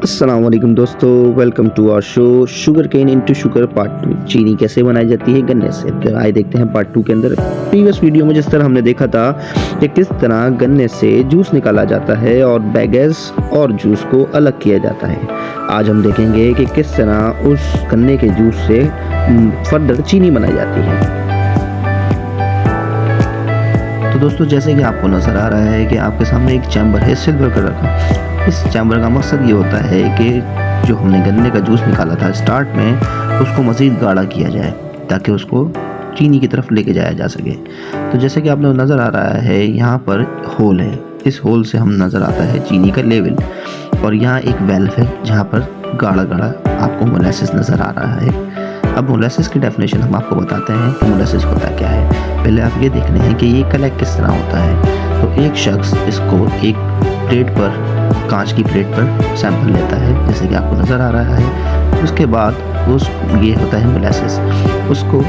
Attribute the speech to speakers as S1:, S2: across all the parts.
S1: अस्सलाम वालेकुम दोस्तों, welcome to our show sugar cane into sugar part 2। चीनी कैसे बनाई जाती है गन्ने से, तो आइए देखते हैं पार्ट 2 के अंदर। प्रीवियस वीडियो में जिस तरह हमने देखा था कि किस तरह गन्ने से जूस निकाला जाता है और बैगेस और जूस को अलग किया जाता है। आज हम देखेंगे कि किस तरह उस गन्ने के जूस से फर्दर चीनी बनाई जाती है। तो दोस्तों, जैसे कि आपको नज़र आ रहा है कि आपके सामने एक चैम्बर है सिल्वर कलर का। इस चैम्बर का मकसद ये होता है कि जो हमने गन्ने का जूस निकाला था स्टार्ट में, उसको मज़ीद गाढ़ा किया जाए ताकि उसको चीनी की तरफ लेके जाया जा सके। तो जैसे कि आपने नज़र आ रहा है, यहाँ पर होल है। इस होल से हम नज़र आता है चीनी का लेवल, और यहाँ एक वेल्व है जहाँ पर गाढ़ा गाढ़ा आपको मोलासिस नज़र आ रहा है। अब मोलासिस की डेफिनेशन हम आपको बताते हैं कि मोलासिस होता क्या है। पहले आप ये देखने हैं कि ये कलेक्ट किस तरह होता है। तो एक शख्स इसको एक प्लेट पर, कांच की प्लेट पर सैंपल लेता है, जैसे कि आपको नज़र आ रहा है। उसके बाद ये होता है मोलासिस। उसको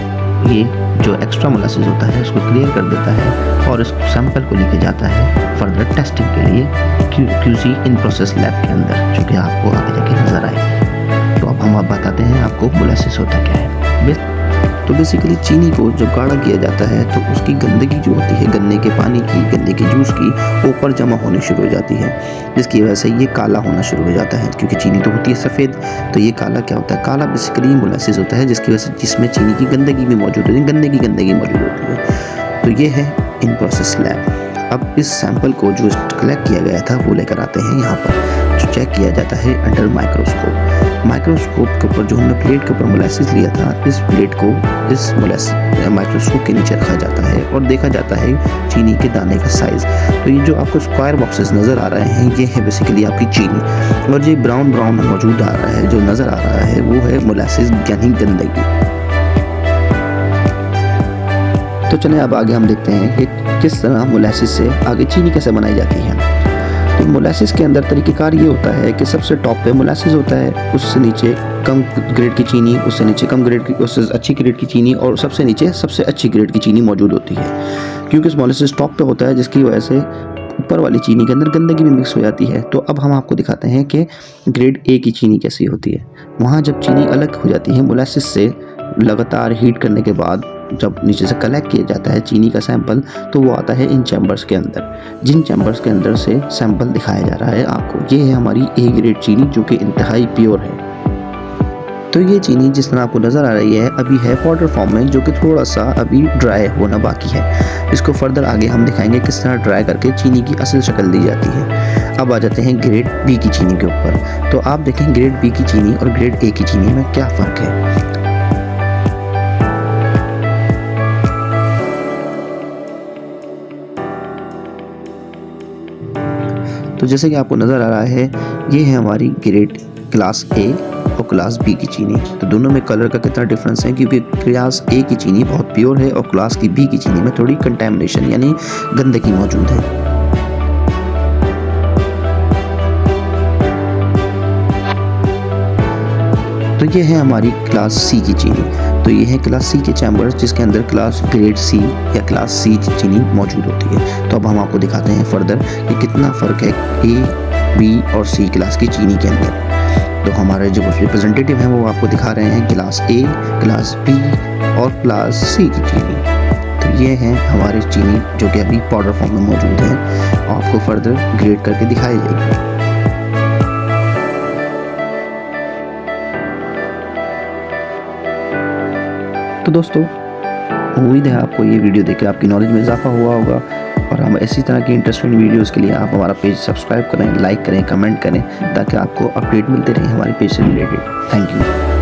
S1: ये जो एक्स्ट्रा मोलासिस होता है उसको क्लियर कर देता है और इस सैंपल को लेके जाता है फर्दर टेस्टिंग के लिए QC इन प्रोसेस लैब के अंदर, जो कि आपको आगे जाके नज़र आएगा। तो अब हम बताते हैं आपको मोलासिस होता क्या है। तो बेसिकली चीनी को जब गाढ़ा किया जाता है तो उसकी गंदगी जो होती है गन्ने के पानी की, गन्ने के जूस की, ऊपर जमा होनी शुरू हो जाती है, जिसकी वजह से ये काला होना शुरू हो जाता है। क्योंकि चीनी तो होती है सफ़ेद, तो ये काला क्या होता है? काला बेसिकली मोलासिस होता है, जिसकी वजह से जिसमें चीनी की गंदगी भी मौजूद होती है, गन्ने की गंदगी मौजूद होती है। तो ये है इन प्रोसेस लैब। अब इस सैंपल को जो कलेक्ट किया गया था वो लेकर आते हैं यहाँ पर, जो चेक किया जाता है अंडर माइक्रोस्कोप के ऊपर। जो हमने प्लेट के ऊपर मोलासिस लिया था, इस प्लेट को इस मोलासिस माइक्रोस्कोप के नीचे रखा जाता है और देखा जाता है चीनी के दाने का साइज़। तो ये जो आपको स्क्वायर बॉक्सेस नज़र आ रहे हैं, ये है बेसिकली आपकी चीनी, और ये ब्राउन मौजूद आ रहा है, जो नज़र आ रहा है वो है मोलासिस यानी गंदगी। तो चलिए अब आगे हम देखते हैं कि किस तरह मोलासिस से आगे चीनी कैसे बनाई जाती है। तो मोलासिस के अंदर तरीक़ेकार ये होता है कि सबसे टॉप पे मोलासिस होता है, उससे नीचे कम ग्रेड की चीनी, उससे नीचे कम ग्रेड की, उससे अच्छी ग्रेड की चीनी, और सबसे नीचे सबसे अच्छी ग्रेड की चीनी मौजूद होती है। क्योंकि इस मोलासिस टॉप पे होता है, जिसकी वजह से ऊपर वाली चीनी के अंदर गंदगी भी मिक्स हो जाती है। तो अब हम आपको दिखाते हैं कि ग्रेड A की चीनी कैसी होती है। वहाँ जब चीनी अलग हो जाती है मोलासिस से, लगातार हीट करने के बाद जब नीचे से कलेक्ट किया जाता है चीनी का सैंपल, तो वो आता है इन चैम्बर्स के अंदर, जिन चैम्बर्स के अंदर से सैंपल दिखाया जा रहा है आपको। ये है हमारी A ग्रेड चीनी, जो कि इंतहाई प्योर है। तो ये चीनी जिस तरह आपको नज़र आ रही है अभी है पाउडर फॉर्म में, जो कि थोड़ा सा अभी ड्राई होना बाकी है। इसको फर्दर आगे हम दिखाएंगे किस तरह ड्राई करके चीनी की असल शक्ल दी जाती है। अब आ जाते हैं ग्रेड B की चीनी के ऊपर। तो आप देखें ग्रेड B की चीनी और ग्रेड A की चीनी में क्या फ़र्क है। तो जैसे कि आपको नज़र आ रहा है, ये है हमारी ग्रेड क्लास A और क्लास B की चीनी। तो दोनों में कलर का कितना डिफरेंस है, क्योंकि क्लास A की चीनी बहुत प्योर है और क्लास की B की चीनी में थोड़ी कंटेमिनेशन यानी गंदगी मौजूद है। तो ये है हमारी क्लास C की चीनी। तो ये है क्लास C के चैम्बर्स, जिसके अंदर क्लास ग्रेड C या क्लास C की चीनी मौजूद होती है। तो अब हम आपको दिखाते हैं फर्दर कि कितना फ़र्क है A, B और C क्लास की चीनी के अंदर। तो हमारे जो रिप्रेजेंटेटिव हैं वो आपको दिखा रहे हैं क्लास A, क्लास B और क्लास C की चीनी। तो ये है हमारी चीनी, जो कि अभी पाउडर फॉर्म में मौजूद है, और आपको फर्दर ग्रेड करके दिखाई जाएगी। तो दोस्तों, उम्मीद है आपको ये वीडियो देखकर आपकी नॉलेज में इजाफा हुआ होगा, और हम इसी तरह की इंटरेस्टिंग वीडियोस के लिए आप हमारा पेज सब्सक्राइब करें, लाइक करें, कमेंट करें, ताकि आपको अपडेट मिलते रहे हमारे पेज से रिलेटेड। Thank you.